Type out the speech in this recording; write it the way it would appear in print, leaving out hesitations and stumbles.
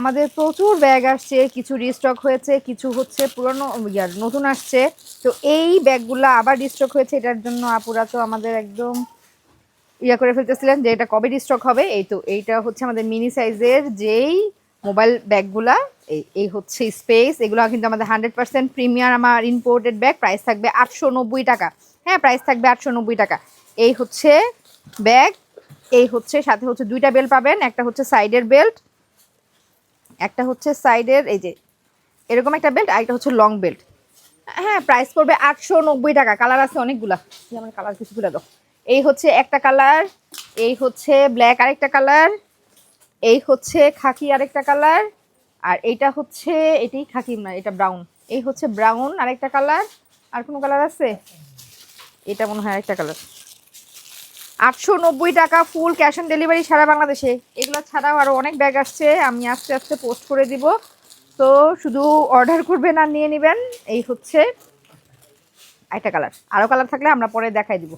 আমাদের প্রচুর ব্যাগ আসছে, কিছু রিস্টক হয়েছে, কিছু হচ্ছে পুরনো নতুন আসছে। তো এই ব্যাগগুলো আবার রিস্টক হয়েছে, এটার জন্য আপুরা তো আমাদের একদম করে ফেলতেছিলেন যে এটা কবে রিস্টক হবে। এই তো এইটা হচ্ছে আমাদের মিনি সাইজের যেই মোবাইল ব্যাগগুলা, এই হচ্ছে স্পেস। এগুলো কিন্তু আমাদের 100% প্রিমিয়াম আমার ইম্পোর্টেড ব্যাগ। প্রাইস থাকবে 890 টাকা। হ্যাঁ, প্রাইস থাকবে 890 টাকা। এই হচ্ছে ব্যাগ। এই হচ্ছে সাথে হচ্ছে দুইটা বেল্ট পাবেন, একটা হচ্ছে সাইডের বেল্ট, একটা হচ্ছে সাইডের এই যে এরকম একটা বেল্ট, আর একটা হচ্ছে লং বেল্ট। হ্যাঁ, প্রাইস পড়বে 890 টাকা। কালার আছে অনেকগুলা, যেমন কালার কিছু তুলে দাও। এই হচ্ছে একটা কালার, এই হচ্ছে ব্ল্যাক আরেকটা কালার, এই হচ্ছে খাকি আরেকটা কালার, আর এইটা হচ্ছে এটাই খাকি না, এটা ব্রাউন। এই হচ্ছে ব্রাউন আরেকটা কালার। আর কোনো কালার আছে? এটা মনে হয় আরেকটা কালার। 890 টাকা, ফুল ক্যাশ অন ডেলিভারি সারা বাংলাদেশে। এগুলো ছাড়াও আরও অনেক ব্যাগ আসছে, আমি আস্তে আস্তে পোস্ট করে দিব। তো শুধু অর্ডার করবেন আর নিয়ে নেবেন। এই হচ্ছে একটা কালার, আরও কালার থাকলে আমরা পরে দেখাই দিব।